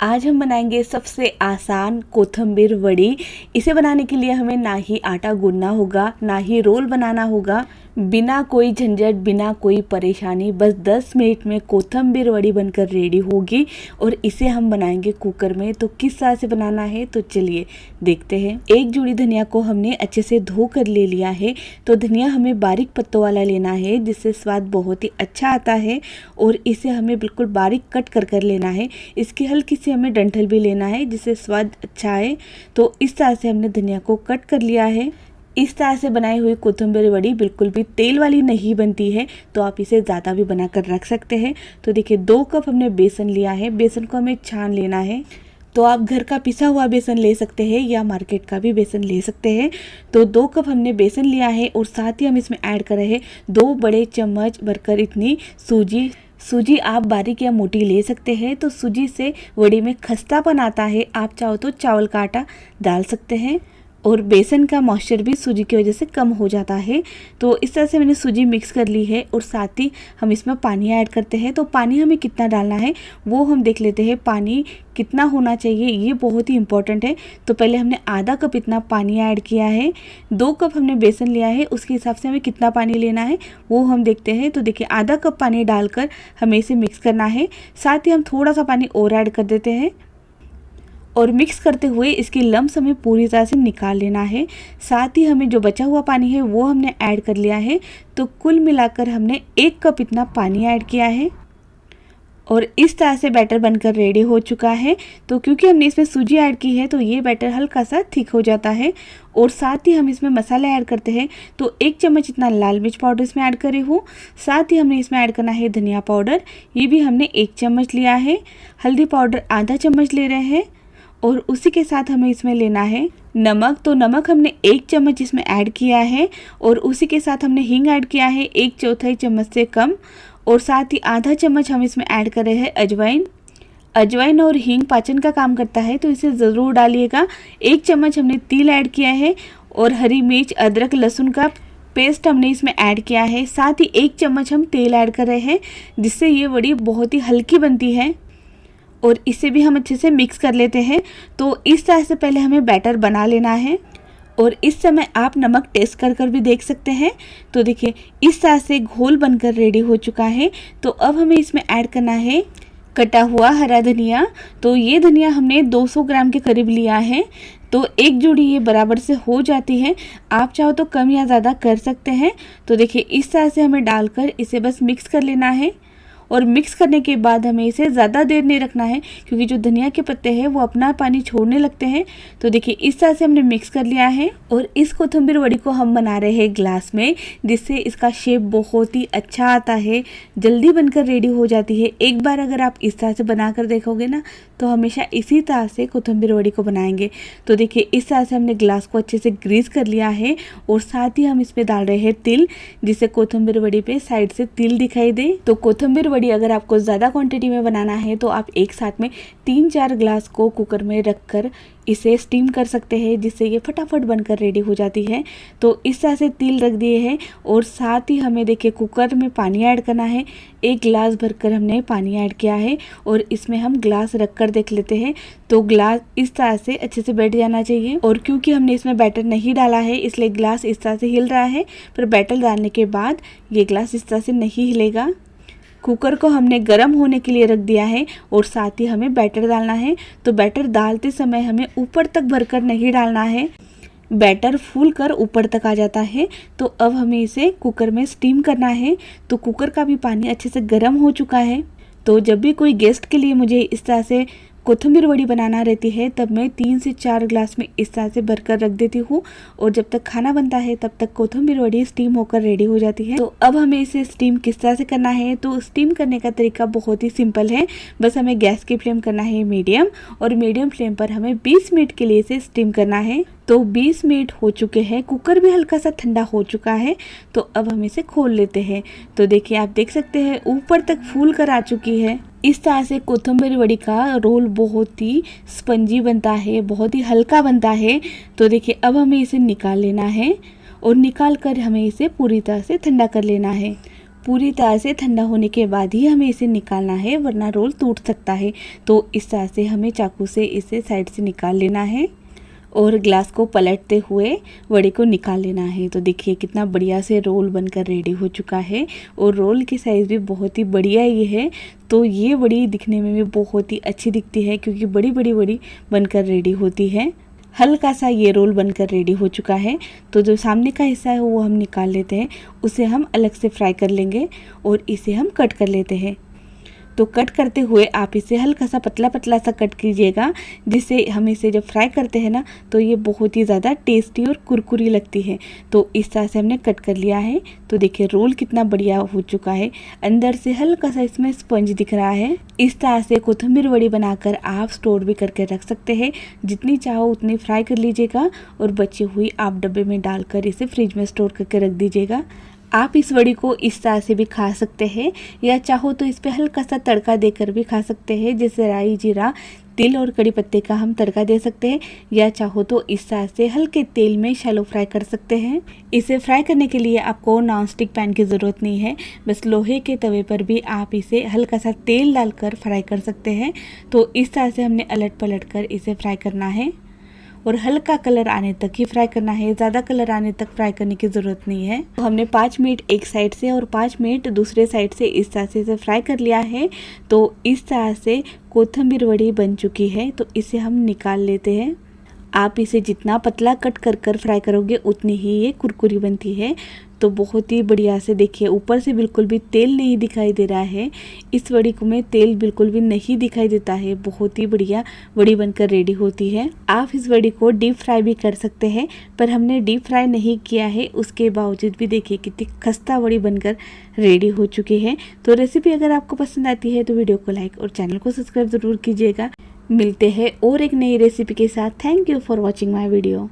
आज हम बनाएंगे सबसे आसान कोथिंबीर वड़ी। इसे बनाने के लिए हमें ना ही आटा गूंदना होगा, ना ही रोल बनाना होगा। बिना कोई झंझट, बिना कोई परेशानी, बस 10 मिनट में कोथिंबीर वड़ी बनकर रेडी होगी। और इसे हम बनाएंगे कुकर में। तो किस तरह से बनाना है तो चलिए देखते हैं। एक जोड़ी धनिया को हमने अच्छे से धो कर ले लिया है। तो धनिया हमें बारीक पत्तों वाला लेना है, जिससे स्वाद बहुत ही अच्छा आता है। और इसे हमें बिल्कुल बारीक कट कर लेना है। इसकी हल्की सी हमें डंठल भी लेना है, जिससे स्वाद अच्छा आए। तो इस तरह से हमने धनिया को कट कर लिया है। इस तरह से बनाई हुई कोथिंबीर वड़ी बिल्कुल भी तेल वाली नहीं बनती है, तो आप इसे ज़्यादा भी बनाकर रख सकते हैं। तो देखिए 2 कप हमने बेसन लिया है। बेसन को हमें छान लेना है। तो आप घर का पिसा हुआ बेसन ले सकते हैं या मार्केट का भी बेसन ले सकते हैं। तो 2 कप हमने बेसन लिया है और साथ ही हम इसमें ऐड कर रहे हैं 2 बड़े चम्मच भरकर इतनी सूजी आप बारीक या मोटी ले सकते हैं। तो सूजी से वड़ी में खस्तापन आता है। आप चाहो तो चावल का आटा डाल सकते हैं और बेसन का मॉइस्चर भी सूजी की वजह से कम हो जाता है। तो इस तरह से मैंने सूजी मिक्स कर ली है और साथ ही हम इसमें पानी ऐड करते हैं। तो पानी हमें कितना डालना है वो हम देख लेते हैं। पानी कितना होना चाहिए ये बहुत ही इम्पोर्टेंट है। तो पहले हमने आधा कप इतना पानी ऐड किया है। 2 कप हमने बेसन लिया है, उसके हिसाब से हमें कितना पानी लेना है वो हम देखते हैं। तो देखिए आधा कप पानी डालकर हमें इसे मिक्स करना है। साथ ही हम थोड़ा सा पानी और ऐड कर देते हैं और मिक्स करते हुए इसकी लम्स हमें पूरी तरह से निकाल लेना है। साथ ही हमें जो बचा हुआ पानी है वो हमने ऐड कर लिया है। तो कुल मिलाकर हमने 1 कप इतना पानी ऐड किया है और इस तरह से बैटर बनकर रेडी हो चुका है। तो क्योंकि हमने इसमें सूजी ऐड की है तो ये बैटर हल्का सा थिक हो जाता है। और साथ ही हम इसमें मसाले ऐड करते हैं। तो 1 चम्मच इतना लाल मिर्च पाउडर इसमें ऐड करी हूँ। साथ ही हमने इसमें ऐड करना है धनिया पाउडर, ये भी हमने 1 चम्मच लिया है। हल्दी पाउडर आधा चम्मच ले रहे हैं और उसी के साथ हमें इसमें लेना है नमक। तो नमक हमने 1 चम्मच इसमें ऐड किया है और उसी के साथ हमने हींग ऐड किया है 1/4 चम्मच से कम। और साथ ही आधा चम्मच हम इसमें ऐड कर रहे हैं अजवाइन और हींग पाचन का काम करता है, तो इसे ज़रूर डालिएगा। 1 चम्मच हमने तिल ऐड किया है और हरी मिर्च, अदरक, लहसुन का पेस्ट हमने इसमें ऐड किया है। साथ ही 1 चम्मच हम तेल ऐड कर रहे हैं, जिससे ये वड़ी बहुत ही हल्की बनती है। और इसे भी हम अच्छे से मिक्स कर लेते हैं। तो इस तरह से पहले हमें बैटर बना लेना है और इस समय आप नमक टेस्ट कर भी देख सकते हैं। तो देखिए इस तरह से घोल बनकर रेडी हो चुका है। तो अब हमें इसमें ऐड करना है कटा हुआ हरा धनिया। तो ये धनिया हमने 200 ग्राम के करीब लिया है। तो 1 जोड़ी ये बराबर से हो जाती है। आप चाहो तो कम या ज़्यादा कर सकते हैं। तो देखिए इस तरह से हमें डालकर इसे बस मिक्स कर लेना है। और मिक्स करने के बाद हमें इसे ज़्यादा देर नहीं रखना है, क्योंकि जो धनिया के पत्ते हैं वो अपना पानी छोड़ने लगते हैं। तो देखिए इस तरह से हमने मिक्स कर लिया है। और इस कोथिंबीर वड़ी को हम बना रहे हैं ग्लास में, जिससे इसका शेप बहुत ही अच्छा आता है, जल्दी बनकर रेडी हो जाती है। एक बार अगर आप इस तरह से बना कर देखोगे ना तो हमेशा इसी तरह से कोथिंबीर वड़ी को बनाएंगे। तो देखिए इस तरह से हमने ग्लास को अच्छे से ग्रीस कर लिया है और साथ ही हम इसमें डाल रहे हैं तिल, जिससे कोथिंबीर वड़ी पे साइड से तिल दिखाई दे। तो कोथिंबीर वड़ी अगर आपको ज़्यादा क्वांटिटी में बनाना है तो आप एक साथ में 3-4 ग्लास को कुकर में रखकर इसे स्टीम कर सकते हैं, जिससे ये फटाफट बनकर रेडी हो जाती है। तो इस तरह से तिल रख दिए हैं और साथ ही हमें देखिए कुकर में पानी ऐड करना है। 1 गिलास भरकर हमने पानी ऐड किया है और इसमें हम ग्लास रखकर देख लेते हैं। तो ग्लास इस तरह से अच्छे से बैठ जाना चाहिए। और क्योंकि हमने इसमें बैटर नहीं डाला है इसलिए ग्लास इस तरह से हिल रहा है, पर बैटर डालने के बाद ये ग्लास इस तरह से नहीं हिलेगा। कुकर को हमने गर्म होने के लिए रख दिया है और साथ ही हमें बैटर डालना है। तो बैटर डालते समय हमें ऊपर तक भरकर नहीं डालना है, बैटर फूल कर ऊपर तक आ जाता है। तो अब हमें इसे कुकर में स्टीम करना है। तो कुकर का भी पानी अच्छे से गर्म हो चुका है। तो जब भी कोई गेस्ट के लिए मुझे इस तरह से कोथिंबीर वड़ी बनाना रहती है तब मैं 3 से 4 ग्लास में इस तरह से भरकर रख देती हूँ और जब तक खाना बनता है तब तक कोथिंबीर वड़ी स्टीम होकर रेडी हो जाती है। तो अब हमें इसे स्टीम किस तरह से करना है, तो स्टीम करने का तरीका बहुत ही सिंपल है। बस हमें गैस की फ्लेम करना है मीडियम और मीडियम फ्लेम पर हमें 20 मिनट के लिए इसे स्टीम करना है। तो 20 मिनट हो चुके हैं, कुकर भी हल्का सा ठंडा हो चुका है। तो अब हम इसे खोल लेते हैं। तो देखिए आप देख सकते हैं ऊपर तक फूल कर आ चुकी है। इस तरह से कोथिंबीर वड़ी का रोल बहुत ही स्पंजी बनता है, बहुत ही हल्का बनता है। तो देखिए अब हमें इसे निकाल लेना है और निकाल कर हमें इसे पूरी तरह से ठंडा कर लेना है। पूरी तरह से ठंडा होने के बाद ही हमें इसे निकालना है, वरना रोल टूट सकता है। तो इस तरह से हमें चाकू से इसे साइड से निकाल लेना है और ग्लास को पलटते हुए वड़े को निकाल लेना है। तो देखिए कितना बढ़िया से रोल बनकर रेडी हो चुका है और रोल की साइज़ भी बहुत ही बढ़िया ये है। तो ये वड़ी दिखने में भी बहुत ही अच्छी दिखती है क्योंकि बड़ी बड़ी वड़ी बनकर रेडी होती है। हल्का सा ये रोल बनकर रेडी हो चुका है। तो जो सामने का हिस्सा है वो हम निकाल लेते हैं, उसे हम अलग से फ्राई कर लेंगे और इसे हम कट कर लेते हैं। तो कट करते हुए आप इसे हल्का सा पतला पतला सा कट कीजिएगा, जिससे हम इसे जब फ्राई करते हैं ना तो ये बहुत ही ज़्यादा टेस्टी और कुरकुरी लगती है। तो इस तरह से हमने कट कर लिया है। तो देखिए रोल कितना बढ़िया हो चुका है, अंदर से हल्का सा इसमें स्पंज दिख रहा है। इस तरह से कोथिंबीर वड़ी बनाकर आप स्टोर भी करके रख सकते हैं, जितनी चाहो उतनी फ्राई कर लीजिएगा और बची हुई आप डब्बे में डालकर इसे फ्रिज में स्टोर करके रख दीजिएगा। आप इस वड़ी को इस तरह से भी खा सकते हैं या चाहो तो इस पे हल्का सा तड़का देकर भी खा सकते हैं, जैसे राई जीरा तिल और कड़ी पत्ते का हम तड़का दे सकते हैं, या चाहो तो इस तरह से हल्के तेल में शैलो फ्राई कर सकते हैं। इसे फ्राई करने के लिए आपको नॉन स्टिक पैन की ज़रूरत नहीं है, बस लोहे के तवे पर भी आप इसे हल्का सा तेल डालकर फ्राई कर सकते हैं। तो इस तरह से हमने अलट पलट कर इसे फ्राई करना है और हल्का कलर आने तक ही फ्राई करना है, ज़्यादा कलर आने तक फ्राई करने की ज़रूरत नहीं है। तो हमने 5 मिनट एक साइड से और 5 मिनट दूसरे साइड से इस तरह से इसे फ्राई कर लिया है। तो इस तरह से कोथिंबीर वड़ी बन चुकी है। तो इसे हम निकाल लेते हैं। आप इसे जितना पतला कट कर फ्राई करोगे उतनी ही ये कुरकुरी बनती है। तो बहुत ही बढ़िया से देखिए ऊपर से बिल्कुल भी तेल नहीं दिखाई दे रहा है। इस वड़ी को में तेल बिल्कुल भी नहीं दिखाई देता है। बहुत ही बढ़िया वड़ी बनकर रेडी होती है। आप इस वड़ी को डीप फ्राई भी कर सकते हैं, पर हमने डीप फ्राई नहीं किया है। उसके बावजूद भी देखिए कितनी खस्ता वड़ी बनकर रेडी हो चुकी है। तो रेसिपी अगर आपको पसंद आती है तो वीडियो को लाइक और चैनल को सब्सक्राइब ज़रूर कीजिएगा। मिलते हैं और एक नई रेसिपी के साथ। Thank you for watching my video.